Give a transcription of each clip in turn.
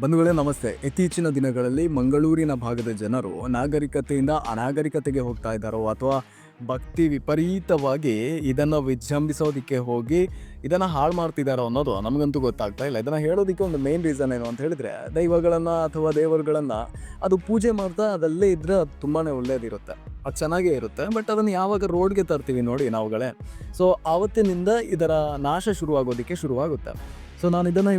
ಬಂಧುಗಳೇ ನಮಸ್ತೆ. ಇತ್ತೀಚಿನ ದಿನಗಳಲ್ಲಿ ಮಂಗಳೂರಿನ ಭಾಗದ ಜನರು ನಾಗರಿಕತೆಯಿಂದ ಅನಾಗರಿಕತೆಗೆ ಹೋಗ್ತಾ ಇದ್ದಾರೋ ಅಥವಾ ಭಕ್ತಿ ವಿಪರೀತವಾಗಿ ಇದನ್ನು ವಿಜೃಂಭಿಸೋದಕ್ಕೆ ಹೋಗಿ ಇದನ್ನು ಹಾಳು ಮಾಡ್ತಿದ್ದಾರೋ ಅನ್ನೋದು ನಮಗಂತೂ ಗೊತ್ತಾಗ್ತಾ ಇಲ್ಲ. ಇದನ್ನು ಹೇಳೋದಕ್ಕೆ ಒಂದು ಮೇನ್ ರೀಸನ್ ಏನು ಅಂತ ಹೇಳಿದರೆ, ದೈವಗಳನ್ನು ಅಥವಾ ದೇವರುಗಳನ್ನು ಅದು ಪೂಜೆ ಮಾಡ್ತಾ ಅದಲ್ಲೇ ಇದ್ದರೆ ಅದು ತುಂಬಾ ಒಳ್ಳೆಯದಿರುತ್ತೆ, ಅದು ಚೆನ್ನಾಗೇ ಇರುತ್ತೆ. ಬಟ್ ಅದನ್ನು ಯಾವಾಗ ರೋಡ್ಗೆ ತರ್ತೀವಿ ನೋಡಿ ನಾವುಗಳೇ, ಸೊ ಆವತ್ತಿನಿಂದ ಇದರ ನಾಶ ಶುರುವಾಗುತ್ತೆ. ಸೊ ನಾನು ಇದನ್ನು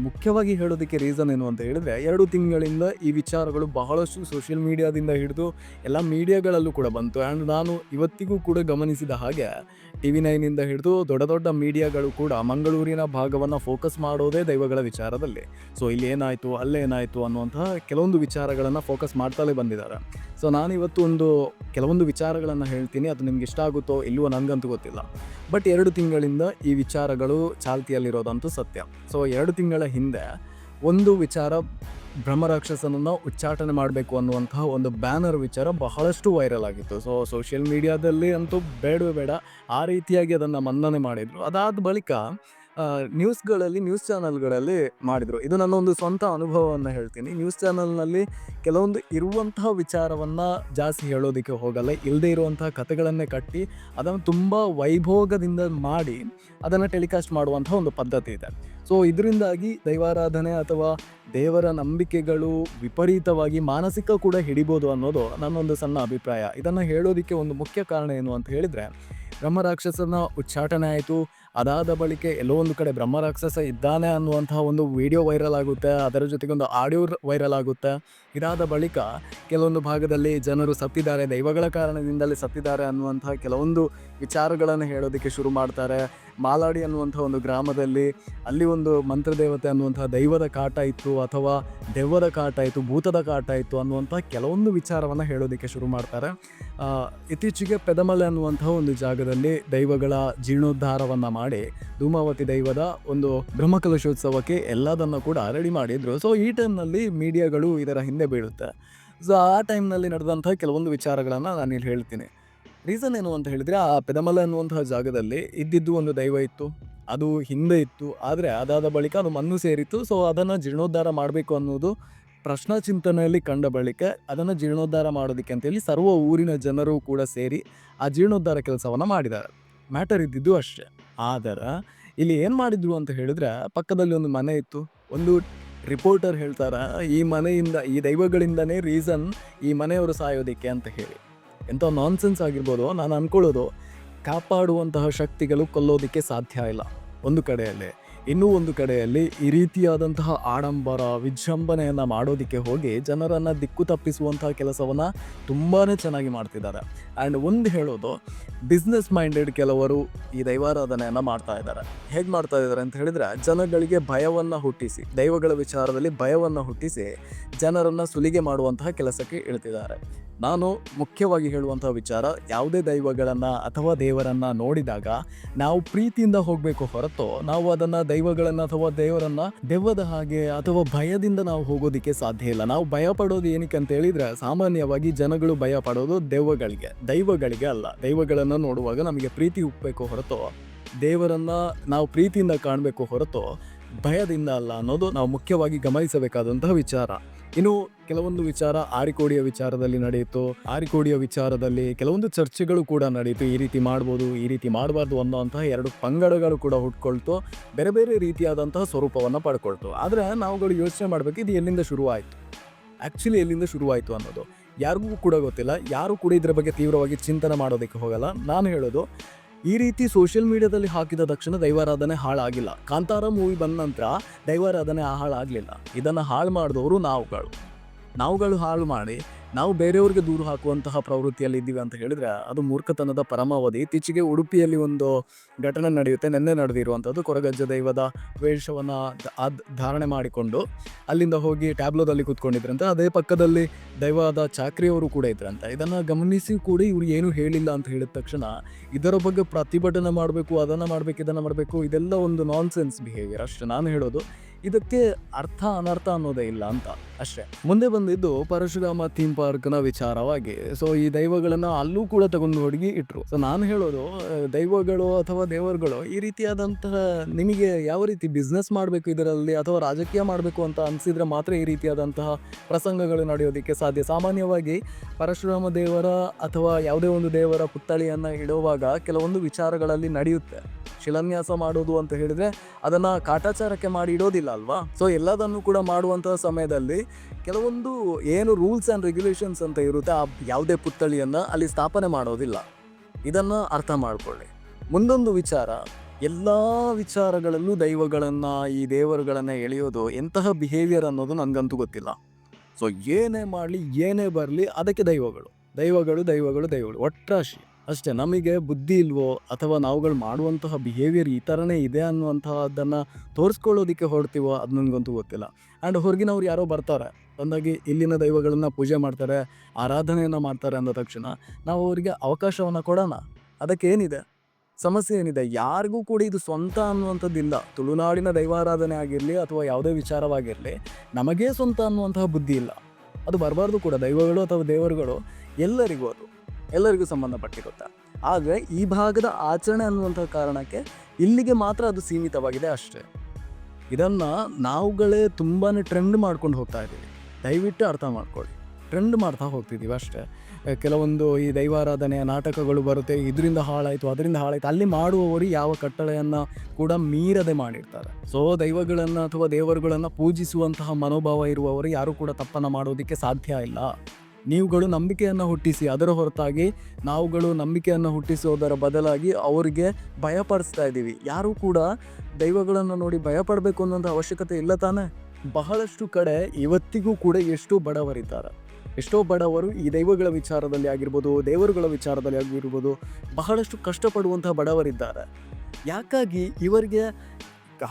ಮುಖ್ಯವಾಗಿ ಹೇಳೋದಕ್ಕೆ ರೀಸನ್ ಏನು ಅಂತ ಹೇಳಿದರೆ, 2 ತಿಂಗಳಿಂದ ಈ ವಿಚಾರಗಳು ಬಹಳಷ್ಟು ಸೋಷಿಯಲ್ ಮೀಡಿಯಾದಿಂದ ಹಿಡಿದು ಎಲ್ಲ ಮೀಡಿಯಾಗಳಲ್ಲೂ ಕೂಡ ಬಂತು. ಆ್ಯಂಡ್ ನಾನು ಇವತ್ತಿಗೂ ಕೂಡ ಗಮನಿಸಿದ ಹಾಗೆ TV9 ಹಿಡಿದು ದೊಡ್ಡ ದೊಡ್ಡ ಮೀಡಿಯಾಗಳು ಕೂಡ ಮಂಗಳೂರಿನ ಭಾಗವನ್ನು ಫೋಕಸ್ ಮಾಡೋದೇ ದೈವಗಳ ವಿಚಾರದಲ್ಲಿ. ಸೊ ಇಲ್ಲೇನಾಯಿತು ಅಲ್ಲೇನಾಯಿತು ಅನ್ನುವಂತಹ ಕೆಲವೊಂದು ವಿಚಾರಗಳನ್ನು ಫೋಕಸ್ ಮಾಡ್ತಲೇ ಬಂದಿದ್ದಾರೆ. ಸೊ ನಾನಿವತ್ತು ಕೆಲವೊಂದು ವಿಚಾರಗಳನ್ನು ಹೇಳ್ತೀನಿ, ಅದು ನಿಮ್ಗೆ ಇಷ್ಟ ಆಗುತ್ತೋ ಇಲ್ವೋ ನನಗಂತೂ ಗೊತ್ತಿಲ್ಲ. ಬಟ್ 2 ತಿಂಗಳಿಂದ ಈ ವಿಚಾರಗಳು ಚಾಲ್ತಿಯಲ್ಲಿರೋದಂತೂ ಸತ್ಯ. ಸೊ 2 ತಿಂಗಳ ಹಿಂದೆ ಒಂದು ವಿಚಾರ, ಬ್ರಹ್ಮರಾಕ್ಷಸನನ್ನು ಉಚ್ಚಾಟನೆ ಮಾಡಬೇಕು ಅನ್ನುವಂತಹ ಒಂದು ಬ್ಯಾನರ್ ವಿಚಾರ ಬಹಳಷ್ಟು ವೈರಲ್ ಆಗಿತ್ತು. ಸೊ ಸೋಷಿಯಲ್ ಮೀಡಿಯಾದಲ್ಲಿ ಅಂತೂ ಬೇಡವೇ ಬೇಡ ಆ ರೀತಿಯಾಗಿ ಅದನ್ನು ಮನ್ನಣೆ ಮಾಡಿದರು. ಅದಾದ ಬಳಿಕ ನ್ಯೂಸ್ ಚಾನಲ್ಗಳಲ್ಲಿ ಮಾಡಿದರು. ಇದು ನನ್ನ ಒಂದು ಸ್ವಂತ ಅನುಭವವನ್ನು ಹೇಳ್ತೀನಿ. ನ್ಯೂಸ್ ಚಾನಲ್ನಲ್ಲಿ ಕೆಲವೊಂದು ಇರುವಂತಹ ವಿಚಾರವನ್ನು ಜಾಸ್ತಿ ಹೇಳೋದಕ್ಕೆ ಹೋಗಲ್ಲ, ಇಲ್ಲದೇ ಇರುವಂತಹ ಕಥೆಗಳನ್ನೇ ಕಟ್ಟಿ ಅದನ್ನು ತುಂಬ ವೈಭೋಗದಿಂದ ಮಾಡಿ ಅದನ್ನು ಟೆಲಿಕಾಸ್ಟ್ ಮಾಡುವಂಥ ಒಂದು ಪದ್ಧತಿ ಇದೆ. ಸೊ ಇದರಿಂದಾಗಿ ದೈವಾರಾಧನೆ ಅಥವಾ ದೇವರ ನಂಬಿಕೆಗಳು ವಿಪರೀತವಾಗಿ ಮಾನಸಿಕ ಕೂಡ ಹಿಡಿಬೋದು ಅನ್ನೋದು ನನ್ನೊಂದು ಸಣ್ಣ ಅಭಿಪ್ರಾಯ. ಇದನ್ನು ಹೇಳೋದಕ್ಕೆ ಒಂದು ಮುಖ್ಯ ಕಾರಣ ಏನು ಅಂತ ಹೇಳಿದರೆ, ಬ್ರಹ್ಮರಾಕ್ಷಸನ ಉಚ್ಚಾಟನೆ ಆಯಿತು. ಅದಾದ ಬಳಿಕ ಎಲ್ಲೋ ಒಂದು ಕಡೆ ಬ್ರಹ್ಮರಾಕ್ಷಸ ಇದ್ದಾನೆ ಅನ್ನುವಂತಹ ಒಂದು ವಿಡಿಯೋ ವೈರಲ್ ಆಗುತ್ತೆ, ಅದರ ಜೊತೆಗೆ ಒಂದು ಆಡಿಯೋ ವೈರಲ್ ಆಗುತ್ತೆ. ಇದಾದ ಬಳಿಕ ಕೆಲವೊಂದು ಭಾಗದಲ್ಲಿ ಜನರು ಸತ್ತಿದ್ದಾರೆ, ದೈವಗಳ ಕಾರಣದಿಂದಲೇ ಸತ್ತಿದ್ದಾರೆ ಅನ್ನುವಂತಹ ಕೆಲವೊಂದು ವಿಚಾರಗಳನ್ನು ಹೇಳೋದಕ್ಕೆ ಶುರು ಮಾಡ್ತಾರೆ. ಮಾಲಾಡಿ ಅನ್ನುವಂಥ ಒಂದು ಗ್ರಾಮದಲ್ಲಿ ಅಲ್ಲಿ ಒಂದು ಮಂತ್ರದೇವತೆ ಅನ್ನುವಂತಹ ದೈವದ ಕಾಟ ಇತ್ತು ಅಥವಾ ದೆವ್ವದ ಕಾಟ ಇತ್ತು, ಭೂತದ ಕಾಟ ಇತ್ತು ಅನ್ನುವಂಥ ಕೆಲವೊಂದು ವಿಚಾರವನ್ನು ಹೇಳೋದಕ್ಕೆ ಶುರು ಮಾಡ್ತಾರೆ. ಇತ್ತೀಚೆಗೆ ಪೆದಮಲೆ ಅನ್ನುವಂತಹ ಒಂದು ಜಾಗದಲ್ಲಿ ದೈವಗಳ ಜೀರ್ಣೋದ್ಧಾರವನ್ನು ಮಾಡಿ ಧೂಮಾವತಿ ದೈವದ ಒಂದು ಬ್ರಹ್ಮಕಲಶೋತ್ಸವಕ್ಕೆ ಎಲ್ಲದನ್ನು ಕೂಡ ರೆಡಿ ಮಾಡಿದ್ರು. ಸೊ ಈ ಟೈಮ್ನಲ್ಲಿ ಮೀಡಿಯಾಗಳು ಇದರ ಹಿಂದೆ ಬೀಳುತ್ತೆ. ಸೊ ಆ ಟೈಮ್ನಲ್ಲಿ ನಡೆದಂಥ ಕೆಲವೊಂದು ವಿಚಾರಗಳನ್ನು ನಾನು ಇಲ್ಲಿ ಹೇಳ್ತೀನಿ. ರೀಸನ್ ಏನು ಅಂತ ಹೇಳಿದರೆ, ಆ ಪೆದಮಲೆ ಅನ್ನುವಂತಹ ಜಾಗದಲ್ಲಿ ಇದ್ದಿದ್ದು ಒಂದು ದೈವ ಇತ್ತು, ಅದು ಹಿಂದೆ ಇತ್ತು. ಆದರೆ ಅದಾದ ಬಳಿಕ ಅದು ಮಣ್ಣು ಸೇರಿತ್ತು. ಸೊ ಅದನ್ನು ಜೀರ್ಣೋದ್ಧಾರ ಮಾಡಬೇಕು ಅನ್ನೋದು ಪ್ರಶ್ನಾ ಚಿಂತನೆಯಲ್ಲಿ ಕಂಡ ಬಳಿಕ ಅದನ್ನು ಜೀರ್ಣೋದ್ಧಾರ ಮಾಡೋದಕ್ಕೆ ಅಂತೇಳಿ ಸರ್ವ ಊರಿನ ಜನರು ಕೂಡ ಸೇರಿ ಆ ಜೀರ್ಣೋದ್ಧಾರ ಕೆಲಸವನ್ನು ಮಾಡಿದ್ದಾರೆ. ಮ್ಯಾಟರ್ ಇದ್ದಿದ್ದು ಅಷ್ಟೇ. ಆದರೆ ಇಲ್ಲಿ ಏನು ಮಾಡಿದ್ರು ಅಂತ ಹೇಳಿದ್ರೆ, ಪಕ್ಕದಲ್ಲಿ ಒಂದು ಮನೆ ಇತ್ತು. ಒಂದು ರಿಪೋರ್ಟರ್ ಹೇಳ್ತಾರೆ, ಈ ಮನೆಯಿಂದ ಈ ದೈವಗಳಿಂದನೇ ರೀಸನ್ ಈ ಮನೆಯವರು ಸಾಯೋದಕ್ಕೆ ಅಂತ ಹೇಳಿ. ಎಂಥ ನಾನ್ಸೆನ್ಸ್ ಆಗಿರ್ಬೋದು. ನಾನು ಅಂದ್ಕೊಳ್ಳೋದು, ಕಾಪಾಡುವಂತಹ ಶಕ್ತಿಗಳು ಕೊಲ್ಲೋದಕ್ಕೆ ಸಾಧ್ಯ ಇಲ್ಲ ಒಂದು ಕಡೆಯಲ್ಲಿ, ಇನ್ನೂ ಒಂದು ಕಡೆಯಲ್ಲಿ ಈ ರೀತಿಯಾದಂತಹ ಆಡಂಬರ ವಿಜೃಂಭಣೆಯನ್ನು ಮಾಡೋದಕ್ಕೆ ಹೋಗಿ ಜನರನ್ನು ದಿಕ್ಕು ತಪ್ಪಿಸುವಂತಹ ಕೆಲಸವನ್ನು ತುಂಬಾ ಚೆನ್ನಾಗಿ ಮಾಡ್ತಿದ್ದಾರೆ. ಆ್ಯಂಡ್ ಒಂದು ಹೇಳೋದು, ಬಿಸ್ನೆಸ್ ಮೈಂಡೆಡ್ ಕೆಲವರು ಈ ದೈವಾರಾಧನೆಯನ್ನು ಮಾಡ್ತಾ ಇದ್ದಾರೆ. ಹೇಗೆ ಮಾಡ್ತಾ ಇದ್ದಾರೆ ಅಂತ ಹೇಳಿದರೆ, ಜನಗಳಿಗೆ ಭಯವನ್ನು ಹುಟ್ಟಿಸಿ, ದೈವಗಳ ವಿಚಾರದಲ್ಲಿ ಭಯವನ್ನು ಹುಟ್ಟಿಸಿ ಜನರನ್ನು ಸುಲಿಗೆ ಮಾಡುವಂತಹ ಕೆಲಸಕ್ಕೆ ಇಳ್ತಿದ್ದಾರೆ. ನಾನು ಮುಖ್ಯವಾಗಿ ಹೇಳುವಂಥ ವಿಚಾರ, ಯಾವುದೇ ದೈವಗಳನ್ನು ಅಥವಾ ದೇವರನ್ನು ನೋಡಿದಾಗ ನಾವು ಪ್ರೀತಿಯಿಂದ ಹೋಗಬೇಕು ಹೊರತು ನಾವು ಅದನ್ನು ದೈವಗಳನ್ನು ಅಥವಾ ದೇವರನ್ನು ದೆವ್ವದ ಹಾಗೆ ಅಥವಾ ಭಯದಿಂದ ನಾವು ಹೋಗೋದಕ್ಕೆ ಸಾಧ್ಯ ಇಲ್ಲ. ನಾವು ಭಯ ಪಡೋದು ಏನಕ್ಕೆ ಅಂತ ಹೇಳಿದರೆ, ಸಾಮಾನ್ಯವಾಗಿ ಜನಗಳು ಭಯ ಪಡೋದು ದೈವಗಳಿಗೆ ಅಲ್ಲ. ದೈವಗಳನ್ನು ನೋಡುವಾಗ ನಮಗೆ ಪ್ರೀತಿ ಹುಟ್ಟಬೇಕು ಹೊರತು ದೇವರನ್ನು ನಾವು ಪ್ರೀತಿಯಿಂದ ಕಾಣಬೇಕು ಹೊರತು ಭಯದಿಂದ ಅಲ್ಲ ಅನ್ನೋದು ನಾವು ಮುಖ್ಯವಾಗಿ ಗಮನಿಸಬೇಕಾದಂತಹ ವಿಚಾರ. ಇನ್ನು ಕೆಲವೊಂದು ವಿಚಾರ ಆರಿಕೋಡಿಯ ವಿಚಾರದಲ್ಲಿ ನಡೆಯಿತು. ಆರಿಕೋಡಿಯ ವಿಚಾರದಲ್ಲಿ ಕೆಲವೊಂದು ಚರ್ಚೆಗಳು ಕೂಡ ನಡೆಯಿತು. ಈ ರೀತಿ ಮಾಡ್ಬೋದು, ಈ ರೀತಿ ಮಾಡಬಾರ್ದು ಅನ್ನೋಂತಹ 2 ಪಂಗಡಗಳು ಕೂಡ ಹುಟ್ಕೊಳ್ತು, ಬೇರೆ ಬೇರೆ ರೀತಿಯಾದಂತಹ ಸ್ವರೂಪವನ್ನು ಪಡ್ಕೊಳ್ತು. ಆದರೆ ನಾವುಗಳು ಯೋಚನೆ ಮಾಡಬೇಕು, ಇದು ಎಲ್ಲಿಂದ ಶುರುವಾಯಿತು ಅನ್ನೋದು ಯಾರಿಗೂ ಕೂಡ ಗೊತ್ತಿಲ್ಲ. ಯಾರು ಕೂಡ ಇದರ ಬಗ್ಗೆ ತೀವ್ರವಾಗಿ ಚಿಂತನೆ ಮಾಡೋದಕ್ಕೆ ಹೋಗಲ್ಲ. ನಾನು ಹೇಳೋದು, ಈ ರೀತಿ ಸೋಷಿಯಲ್ ಮೀಡಿಯಾದಲ್ಲಿ ಹಾಕಿದ ತಕ್ಷಣ ದೈವಾರಾಧನೆ ಹಾಳಾಗಿಲ್ಲ. ಕಾಂತಾರ ಮೂವಿ ಬಂದ ನಂತರ ದೈವಾರಾಧನೆ ಹಾಳಾಗಲಿಲ್ಲ. ಇದನ್ನು ಹಾಳು ಮಾಡಿದವರು ನಾವುಗಳು ಹಾಳು ಮಾಡಿ ನಾವು ಬೇರೆಯವ್ರಿಗೆ ದೂರು ಹಾಕುವಂತಹ ಪ್ರವೃತ್ತಿಯಲ್ಲಿ ಇದ್ದೀವಿ ಅಂತ ಹೇಳಿದರೆ ಅದು ಮೂರ್ಖತನದ ಪರಮಾವಧಿ. ಇತ್ತೀಚೆಗೆ ಉಡುಪಿಯಲ್ಲಿ ಒಂದು ಘಟನೆ ನಡೆಯುತ್ತೆ, ನಿನ್ನೆ ನಡೆದಿರುವಂಥದ್ದು. ಕೊರಗಜ್ಜ ದೈವದ ವೇಷವನ್ನು ಧಾರಣೆ ಮಾಡಿಕೊಂಡು ಅಲ್ಲಿಂದ ಹೋಗಿ ಟ್ಯಾಬ್ಲೋದಲ್ಲಿ ಕೂತ್ಕೊಂಡಿದ್ರಂತೆ. ಅದೇ ಪಕ್ಕದಲ್ಲಿ ದೈವದ ಚಾಕ್ರಿಯವರು ಕೂಡ ಇದ್ರಂತೆ. ಇದನ್ನು ಗಮನಿಸಿ ಕೂಡ ಇವರು ಏನೂ ಹೇಳಿಲ್ಲ ಅಂತ ಹೇಳಿದ ತಕ್ಷಣ ಇದರ ಬಗ್ಗೆ ಪ್ರತಿಭಟನೆ ಮಾಡಬೇಕು, ಅದನ್ನು ಮಾಡಬೇಕು, ಇದನ್ನು ಮಾಡಬೇಕು, ಇದೆಲ್ಲ ಒಂದು ನಾನ್ಸೆನ್ಸ್ ಬಿಹೇವಿಯರ್ ಅಷ್ಟೇ. ನಾನು ಹೇಳೋದು, ಇದಕ್ಕೆ ಅರ್ಥ ಅನರ್ಥ ಅನ್ನೋದೇ ಇಲ್ಲ ಅಂತ ಅಷ್ಟೇ. ಮುಂದೆ ಬಂದಿದ್ದು ಪರಶುರಾಮ ಥೀಮ್ ಪಾರ್ಕ್ನ ವಿಚಾರವಾಗಿ. ಸೊ ಈ ದೈವಗಳನ್ನು ಅಲ್ಲೂ ಕೂಡ ತಗೊಂಡು ಹೋಗಿ ಇಟ್ರು. ಸೊ ನಾನು ಹೇಳೋದು ದೈವಗಳು ಅಥವಾ ದೇವರುಗಳು ಈ ರೀತಿಯಾದಂತಹ ನಿಮಗೆ ಯಾವ ರೀತಿ ಬಿಸ್ನೆಸ್ ಮಾಡಬೇಕು ಇದರಲ್ಲಿ ಅಥವಾ ರಾಜಕೀಯ ಮಾಡಬೇಕು ಅಂತ ಅನಿಸಿದ್ರೆ ಮಾತ್ರ ಈ ರೀತಿಯಾದಂತಹ ಪ್ರಸಂಗಗಳು ನಡೆಯೋದಕ್ಕೆ ಸಾಧ್ಯ. ಸಾಮಾನ್ಯವಾಗಿ ಪರಶುರಾಮ ದೇವರ ಅಥವಾ ಯಾವುದೇ ಒಂದು ದೇವರ ಪುತ್ಥಳಿಯನ್ನು ಇಡುವಾಗ ಕೆಲವೊಂದು ವಿಚಾರಗಳಲ್ಲಿ ನಡೆಯುತ್ತೆ. ಶಿಲಾನ್ಯಾಸ ಮಾಡೋದು ಅಂತ ಹೇಳಿದ್ರೆ ಅದನ್ನು ಕಾಟಾಚಾರಕ್ಕೆ ಮಾಡಿ ಇಡೋದಿಲ್ಲ ಅಲ್ವಾ. ಸೊ ಎಲ್ಲದನ್ನು ಕೂಡ ಮಾಡುವಂತಹ ಸಮಯದಲ್ಲಿ ಕೆಲವೊಂದು ಏನು ರೂಲ್ಸ್ ಆ್ಯಂಡ್ ರೆಗ್ಯುಲೇಷನ್ಸ್ ಅಂತ ಇರುತ್ತೆ, ಆ ಯಾವುದೇ ಪುತ್ಥಳಿಯನ್ನು ಅಲ್ಲಿ ಸ್ಥಾಪನೆ ಮಾಡೋದಿಲ್ಲ. ಇದನ್ನು ಅರ್ಥ ಮಾಡ್ಕೊಳ್ಳಿ. ಮುಂದೊಂದು ವಿಚಾರ, ಎಲ್ಲ ವಿಚಾರಗಳಲ್ಲೂ ದೈವಗಳನ್ನು ಈ ದೇವರುಗಳನ್ನು ಎಳೆಯೋದು ಎಂತಹ ಬಿಹೇವಿಯರ್ ಅನ್ನೋದು ನನಗಂತೂ ಗೊತ್ತಿಲ್ಲ. ಸೊ ಏನೇ ಮಾಡಲಿ ಏನೇ ಬರಲಿ ಅದಕ್ಕೆ ದೈವಗಳು ದೈವಗಳು ದೈವಗಳು ದೈವಗಳು ಒಟ್ರಾಶಿ ಅಷ್ಟೇ. ನಮಗೆ ಬುದ್ಧಿ ಇಲ್ವೋ ಅಥವಾ ನಾವುಗಳು ಮಾಡುವಂತಹ ಬಿಹೇವಿಯರ್ ಈ ಥರನೇ ಇದೆ ಅನ್ನುವಂತಹದ್ದನ್ನು ತೋರಿಸ್ಕೊಳ್ಳೋದಕ್ಕೆ ಹೊರಡ್ತೀವೋ ಅದು ನನಗಂತೂ ಗೊತ್ತಿಲ್ಲ. ಆ್ಯಂಡ್ ಹೊರಗಿನವ್ರು ಯಾರೋ ಬರ್ತಾರೆ ಬಂದಾಗಿ ಇಲ್ಲಿನ ದೈವಗಳನ್ನು ಪೂಜೆ ಮಾಡ್ತಾರೆ, ಆರಾಧನೆಯನ್ನು ಮಾಡ್ತಾರೆ ಅಂದ ತಕ್ಷಣ ನಾವು ಅವರಿಗೆ ಅವಕಾಶವನ್ನು ಕೊಡೋಣ. ಅದಕ್ಕೇನಿದೆ ಸಮಸ್ಯೆ ಏನಿದೆ? ಯಾರಿಗೂ ಕೂಡ ಇದು ಸ್ವಂತ ಅನ್ನುವಂಥದ್ದಿಲ್ಲ. ತುಳುನಾಡಿನ ದೈವಾರಾಧನೆ ಆಗಿರಲಿ ಅಥವಾ ಯಾವುದೇ ವಿಚಾರವಾಗಿರಲಿ ನಮಗೇ ಸ್ವಂತ ಅನ್ನುವಂತಹ ಬುದ್ಧಿ ಇಲ್ಲ. ಅದು ಬರಬಾರ್ದು ಕೂಡ. ದೈವಗಳು ಅಥವಾ ದೇವರುಗಳು ಎಲ್ಲರಿಗೂ ಸಂಬಂಧಪಟ್ಟಿರುತ್ತೆ. ಆದರೆ ಈ ಭಾಗದ ಆಚರಣೆ ಅನ್ನುವಂಥ ಕಾರಣಕ್ಕೆ ಇಲ್ಲಿಗೆ ಮಾತ್ರ ಅದು ಸೀಮಿತವಾಗಿದೆ ಅಷ್ಟೇ. ಇದನ್ನು ನಾವುಗಳೇ ತುಂಬಾ ಟ್ರೆಂಡ್ ಮಾಡ್ಕೊಂಡು ಹೋಗ್ತಾ ಇದ್ದೀವಿ. ದಯವಿಟ್ಟು ಅರ್ಥ ಮಾಡ್ಕೊಳ್ಳಿ, ಟ್ರೆಂಡ್ ಮಾಡ್ತಾ ಹೋಗ್ತಿದ್ದೀವಿ ಅಷ್ಟೇ. ಕೆಲವೊಂದು ಈ ದೈವಾರಾಧನೆಯ ನಾಟಕಗಳು ಬರುತ್ತೆ, ಇದರಿಂದ ಹಾಳಾಯಿತು ಅದರಿಂದ ಹಾಳಾಯಿತು. ಅಲ್ಲಿ ಮಾಡುವವರು ಯಾವ ಕಟ್ಟಳೆಯನ್ನು ಕೂಡ ಮೀರದೆ ಮಾಡಿರ್ತಾರೆ. ಸೊ ದೈವಗಳನ್ನು ಅಥವಾ ದೇವರುಗಳನ್ನು ಪೂಜಿಸುವಂತಹ ಮನೋಭಾವ ಇರುವವರು ಯಾರೂ ಕೂಡ ತಪ್ಪನ್ನು ಮಾಡೋದಕ್ಕೆ ಸಾಧ್ಯ ಇಲ್ಲ. ನೀವುಗಳು ನಂಬಿಕೆಯನ್ನು ಹುಟ್ಟಿಸಿ, ಅದರ ಹೊರತಾಗಿ ನಾವುಗಳು ನಂಬಿಕೆಯನ್ನು ಹುಟ್ಟಿಸೋದರ ಬದಲಾಗಿ ಅವರಿಗೆ ಭಯಪಡಿಸ್ತಾ ಇದ್ದೀವಿ. ಯಾರೂ ಕೂಡ ದೈವಗಳನ್ನು ನೋಡಿ ಭಯಪಡಬೇಕು ಅನ್ನೋಂಥ ಅವಶ್ಯಕತೆ ಇಲ್ಲ ತಾನೇ. ಬಹಳಷ್ಟು ಕಡೆ ಇವತ್ತಿಗೂ ಕೂಡ ಎಷ್ಟೋ ಬಡವರು ಈ ದೈವಗಳ ವಿಚಾರದಲ್ಲಿ ಆಗಿರ್ಬೋದು, ದೇವರುಗಳ ವಿಚಾರದಲ್ಲಿ ಆಗಿರ್ಬೋದು ಬಹಳಷ್ಟು ಕಷ್ಟಪಡುವಂತಹ ಬಡವರಿದ್ದಾರೆ. ಯಾಕಾಗಿ? ಇವರಿಗೆ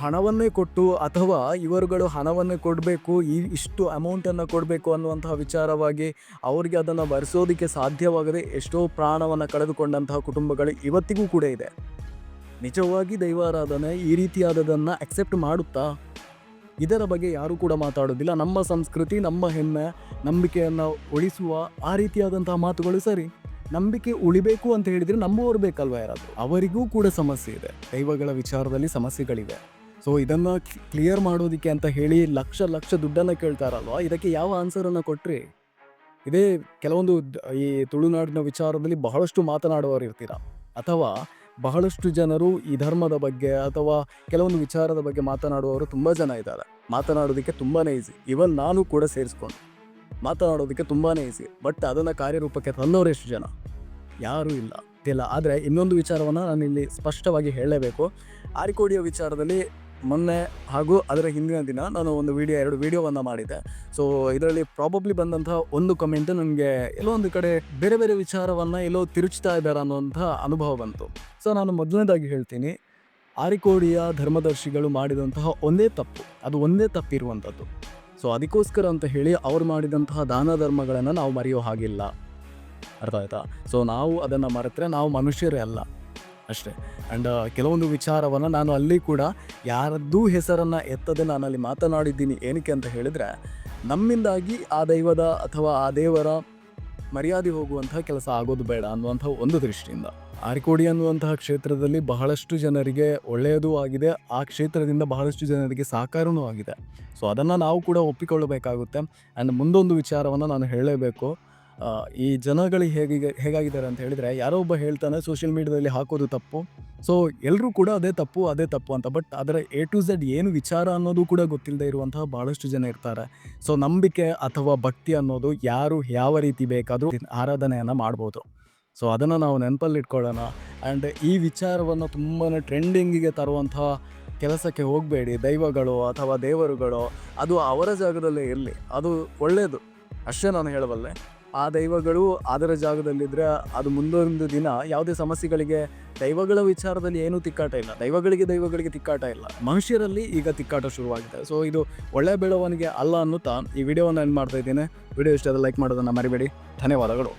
ಹಣವನ್ನೇ ಕೊಟ್ಟು ಅಥವಾ ಇವರುಗಳು ಹಣವನ್ನೇ ಕೊಡಬೇಕು, ಇಷ್ಟು ಅಮೌಂಟನ್ನು ಕೊಡಬೇಕು ಅನ್ನುವಂತಹ ವಿಚಾರವಾಗಿ ಅವರಿಗೆ ಅದನ್ನು ಭರಿಸೋದಕ್ಕೆ ಸಾಧ್ಯವಾಗದೆ ಎಷ್ಟೋ ಪ್ರಾಣವನ್ನು ಕಳೆದುಕೊಂಡಂತಹ ಕುಟುಂಬಗಳು ಇವತ್ತಿಗೂ ಕೂಡ ಇದೆ. ನಿಜವಾಗಿ ದೈವಾರಾಧನೆ ಈ ರೀತಿಯಾದದನ್ನು ಅಕ್ಸೆಪ್ಟ್ ಮಾಡುತ್ತಾ? ಇದರ ಬಗ್ಗೆ ಯಾರೂ ಕೂಡ ಮಾತಾಡೋದಿಲ್ಲ. ನಮ್ಮ ಸಂಸ್ಕೃತಿ, ನಮ್ಮ ಹೆಮ್ಮೆ, ನಂಬಿಕೆಯನ್ನು ಉಳಿಸುವ ಆ ರೀತಿಯಾದಂತಹ ಮಾತುಗಳು ಸರಿ. ನಂಬಿಕೆ ಉಳಿಬೇಕು ಅಂತ ಹೇಳಿದರೆ ನಂಬುವವರು ಬೇಕಲ್ವ ಯಾರಾದರೂ. ಅವರಿಗೂ ಕೂಡ ಸಮಸ್ಯೆ ಇದೆ, ದೈವಗಳ ವಿಚಾರದಲ್ಲಿ ಸಮಸ್ಯೆಗಳಿವೆ. ಸೊ ಇದನ್ನು ಕ್ಲಿಯರ್ ಮಾಡೋದಕ್ಕೆ ಅಂತ ಹೇಳಿ ಲಕ್ಷ ದುಡ್ಡನ್ನು ಕೇಳ್ತಾರಲ್ವ, ಇದಕ್ಕೆ ಯಾವ ಆನ್ಸರನ್ನು ಕೊಟ್ಟರೆ? ಇದೇ ಕೆಲವೊಂದು ಈ ತುಳುನಾಡಿನ ವಿಚಾರದಲ್ಲಿ ಬಹಳಷ್ಟು ಮಾತನಾಡುವವರು ಇರ್ತೀರ, ಅಥವಾ ಬಹಳಷ್ಟು ಜನರು ಈ ಧರ್ಮದ ಬಗ್ಗೆ ಅಥವಾ ಕೆಲವೊಂದು ವಿಚಾರದ ಬಗ್ಗೆ ಮಾತನಾಡುವವರು ತುಂಬ ಜನ ಇದ್ದಾರೆ. ಮಾತನಾಡೋದಕ್ಕೆ ತುಂಬಾ ಈಸಿ, ಇವನ್ ನಾನು ಕೂಡ ಸೇರಿಸ್ಕೊಂಡು ಮಾತನಾಡೋದಕ್ಕೆ ತುಂಬಾ ಈಸಿ. ಬಟ್ ಅದನ್ನು ಕಾರ್ಯರೂಪಕ್ಕೆ ತಂದವರು ಎಷ್ಟು ಜನ? ಯಾರೂ ಇಲ್ಲ. ಆದರೆ ಇನ್ನೊಂದು ವಿಚಾರವನ್ನು ನಾನು ಇಲ್ಲಿ ಸ್ಪಷ್ಟವಾಗಿ ಹೇಳಲೇಬೇಕು. ಆರಿಕೋಡಿಯ ವಿಚಾರದಲ್ಲಿ ಮೊನ್ನೆ ಹಾಗೂ ಅದರ ಹಿಂದಿನ ದಿನ ನಾನು ಎರಡು ವಿಡಿಯೋವನ್ನು ಮಾಡಿದ್ದೆ. ಸೊ ಇದರಲ್ಲಿ ಪ್ರಾಬಬ್ಲಿ ಬಂದಂತಹ ಒಂದು ಕಮೆಂಟ್ ನನಗೆ ಎಲ್ಲೋ ಒಂದು ಕಡೆ ಬೇರೆ ವಿಚಾರವನ್ನು ಎಲ್ಲೋ ತಿರುಚ್ತಾ ಇದ್ದಾರೆ ಅನ್ನೋಂಥ ಅನುಭವ ಬಂತು. ಸೊ ನಾನು ಮೊದಲನೇದಾಗಿ ಹೇಳ್ತೀನಿ, ಆರಿಕೋಡಿಯ ಧರ್ಮದರ್ಶಿಗಳು ಮಾಡಿದಂತಹ ಒಂದೇ ತಪ್ಪಿರುವಂಥದ್ದು. ಸೊ ಅದಕ್ಕೋಸ್ಕರ ಅಂತ ಹೇಳಿ ಅವ್ರು ಮಾಡಿದಂತಹ ದಾನ ಧರ್ಮಗಳನ್ನು ನಾವು ಮರೆಯೋ ಹಾಗಿಲ್ಲ. ಅರ್ಥ ಆಯ್ತಾ? ಸೊ ನಾವು ಅದನ್ನು ಮರೆತರೆ ನಾವು ಮನುಷ್ಯರೇ ಅಲ್ಲ ಅಷ್ಟೇ. ಆ್ಯಂಡ್ ಕೆಲವೊಂದು ವಿಚಾರವನ್ನು ನಾನು ಅಲ್ಲಿ ಕೂಡ ಯಾರದ್ದೂ ಹೆಸರನ್ನು ಎತ್ತದೆ ನಾನು ಅಲ್ಲಿ ಮಾತನಾಡಿದ್ದೀನಿ. ಏನಕ್ಕೆ ಅಂತ ಹೇಳಿದರೆ, ನಮ್ಮಿಂದಾಗಿ ಆ ದೈವದ ಅಥವಾ ಆ ದೇವರ ಮರ್ಯಾದೆ ಹೋಗುವಂತಹ ಕೆಲಸ ಆಗೋದು ಬೇಡ ಅನ್ನುವಂಥ ಒಂದು ದೃಷ್ಟಿಯಿಂದ. ಆರಿಕೋಡಿ ಅನ್ನುವಂತಹ ಕ್ಷೇತ್ರದಲ್ಲಿ ಬಹಳಷ್ಟು ಜನರಿಗೆ ಒಳ್ಳೆಯದೂ ಆಗಿದೆ, ಆ ಕ್ಷೇತ್ರದಿಂದ ಬಹಳಷ್ಟು ಜನರಿಗೆ ಸಹಕಾರವೂ ಆಗಿದೆ. ಸೊ ಅದನ್ನು ನಾವು ಕೂಡ ಒಪ್ಪಿಕೊಳ್ಳಬೇಕಾಗುತ್ತೆ. ಆ್ಯಂಡ್ ಮುಂದೊಂದು ವಿಚಾರವನ್ನು ನಾನು ಹೇಳಲೇಬೇಕು. ಈ ಜನಗಳು ಹೇಗಾಗಿದ್ದಾರೆ ಅಂತ ಹೇಳಿದರೆ, ಯಾರೋ ಒಬ್ಬ ಹೇಳ್ತಾನೆ ಸೋಷಿಯಲ್ ಮೀಡಿಯಾದಲ್ಲಿ ಹಾಕೋದು ತಪ್ಪು, ಸೊ ಎಲ್ಲರೂ ಕೂಡ ಅದೇ ತಪ್ಪು ಅಂತ. ಬಟ್ ಅದರ A to Z ಏನು ವಿಚಾರ ಅನ್ನೋದು ಕೂಡ ಗೊತ್ತಿಲ್ಲದೆ ಇರುವಂತಹ ಭಾಳಷ್ಟು ಜನ ಇರ್ತಾರೆ. ಸೊ ನಂಬಿಕೆ ಅಥವಾ ಭಕ್ತಿ ಅನ್ನೋದು ಯಾರು ಯಾವ ರೀತಿ ಬೇಕಾದರೂ ಆರಾಧನೆಯನ್ನು ಮಾಡ್ಬೋದು. ಸೊ ಅದನ್ನು ನಾವು ನೆನಪಲ್ಲಿ ಇಟ್ಕೊಳ್ಳೋಣ. ಆ್ಯಂಡ್ ಈ ವಿಚಾರವನ್ನು ತುಂಬಾ ಟ್ರೆಂಡಿಂಗಿಗೆ ತರುವಂತಹ ಕೆಲಸಕ್ಕೆ ಹೋಗಬೇಡಿ. ದೈವಗಳು ಅಥವಾ ದೇವರುಗಳು ಅದು ಅವರ ಜಾಗದಲ್ಲೇ ಇರಲಿ, ಅದು ಒಳ್ಳೆಯದು ಅಷ್ಟೇ ನಾನು ಹೇಳಬಲ್ಲೆ. ಆ ದೈವಗಳು ಅದರ ಜಾಗದಲ್ಲಿದ್ದರೆ ಅದು ಮುಂದೊಂದು ದಿನ ಯಾವುದೇ ಸಮಸ್ಯೆಗಳಿಗೆ ದೈವಗಳ ವಿಚಾರದಲ್ಲಿ ಏನೂ ತಿಕ್ಕಾಟ ಇಲ್ಲ, ದೈವಗಳಿಗೆ ತಿಕ್ಕಾಟ ಇಲ್ಲ, ಮನುಷ್ಯರಲ್ಲಿ ಈಗ ತಿಕ್ಕಾಟ ಶುರುವಾಗಿದೆ. ಸೊ ಇದು ಒಳ್ಳೆಯ ಬೆಳವಣಿಗೆ ಅಲ್ಲ ಅನ್ನುತ್ತಾ ಈ ವಿಡಿಯೋವನ್ನು ಎಂಡ್ ಮಾಡ್ತಾ ಇದ್ದೇನೆ. ವಿಡಿಯೋ ಇಷ್ಟ ಲೈಕ್ ಮಾಡೋದನ್ನು ಮರಿಬೇಡಿ. ಧನ್ಯವಾದಗಳು.